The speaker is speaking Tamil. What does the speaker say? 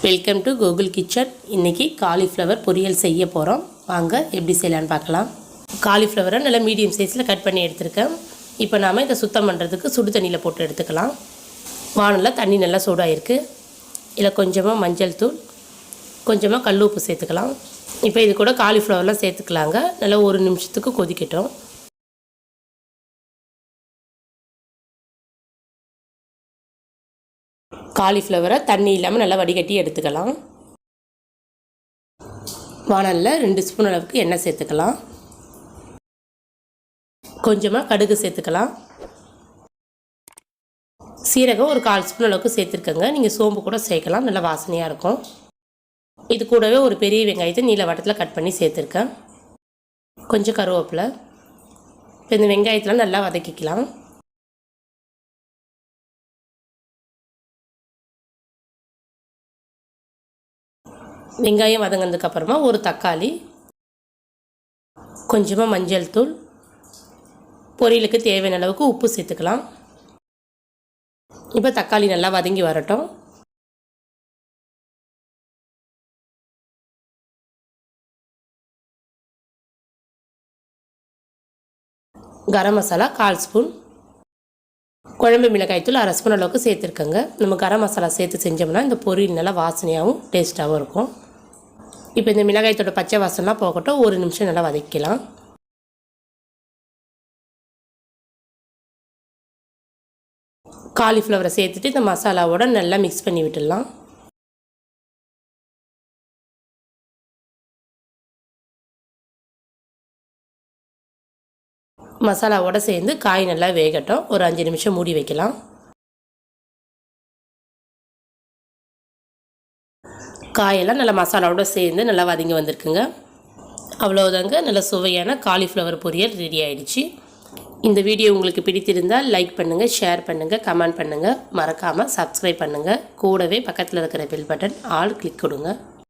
Welcome to Gokul kitchen. இன்றைக்கி காலிஃப்ளவர் பொரியல் செய்ய போகிறோம். வாங்க எப்படி செய்யலான்னு பார்க்கலாம். காலிஃப்ளவரை நல்லா மீடியம் சைஸில் கட் பண்ணி எடுத்துருக்கேன். இப்போ நாம் இதை சுத்தம் பண்ணுறதுக்கு சுடு தண்ணியில் போட்டு எடுத்துக்கலாம். வானலில் தண்ணி நல்லா சூடாகிருக்கு. இதில் கொஞ்சமாக மஞ்சள் தூள், கொஞ்சமாக கல் உப்பு சேர்த்துக்கலாம். இப்போ இது கூட காலிஃப்ளவர்லாம் சேர்த்துக்கலாங்க. நல்லா 1 நிமிஷத்துக்கு கொதிக்கட்டும். காலிஃப்ளவரை தண்ணி இல்லாமல் நல்லா வடிகட்டி எடுத்துக்கலாம். வானலில் 2 ஸ்பூன் அளவுக்கு எண்ணெய் சேர்த்துக்கலாம். கொஞ்சமாக கடுகு சேர்த்துக்கலாம். சீரகம் ஒரு 1/4 ஸ்பூன் அளவுக்கு சேர்த்துருக்கங்க. நீங்கள் சோம்பு கூட சேர்க்கலாம், நல்லா வாசனையாக இருக்கும். இது கூடவே ஒரு பெரிய வெங்காயத்தை நீல வட்டத்தில் கட் பண்ணி சேர்த்துருக்கேன். கொஞ்சம் கருவேப்பிலை. இப்போ இந்த வெங்காயத்தில் நல்லா வதக்கிக்கலாம். வெங்காயம் வதங்கினதுக்கப்புறமா ஒரு தக்காளி, கொஞ்சமாக மஞ்சள் தூள், பொரியலுக்கு தேவையான அளவுக்கு உப்பு சேர்த்துக்கலாம். இப்போ தக்காளி நல்லா வதங்கி வரட்டும். கரம் மசாலா 1/4 ஸ்பூன், குழம்பு மிளகாய்த்தூள் 1/2 ஸ்பூன் அளவுக்கு சேர்த்துருக்கங்க. நம்ம கரம் மசாலா சேர்த்து செஞ்சோம்னா இந்த பொரியல் நல்லா வாசனையாகவும் டேஸ்ட்டாகவும் இருக்கும். இப்போ இந்த மிளகாயத்தோட பச்சை வாசனைலாம் போகட்டும். 1 நிமிஷம் நல்லா வதக்கலாம். காலிஃப்ளவரை சேர்த்துட்டு இந்த மசாலாவோட நல்லா மிக்ஸ் பண்ணி விட்டுடலாம். மசாலாவோட சேர்ந்து காய் நல்லா வேகட்டும். ஒரு 5 நிமிஷம் மூடி வைக்கலாம். காயெல்லாம் நல்லா மசாலாவோட சேர்ந்து நல்லா வதங்கி வந்திருக்குங்க. அவ்வளோதாங்க, நல்ல சுவையான காலிஃப்ளவர் பொரியல் ரெடி ஆகிடுச்சு. இந்த வீடியோ உங்களுக்கு பிடித்திருந்தால் லைக் பண்ணுங்கள், ஷேர் பண்ணுங்கள், கமெண்ட் பண்ணுங்கள். மறக்காமல் சப்ஸ்கிரைப் பண்ணுங்கள். கூடவே பக்கத்தில் இருக்கிற பெல் பட்டன் ஆல் கிளிக் கொடுங்க.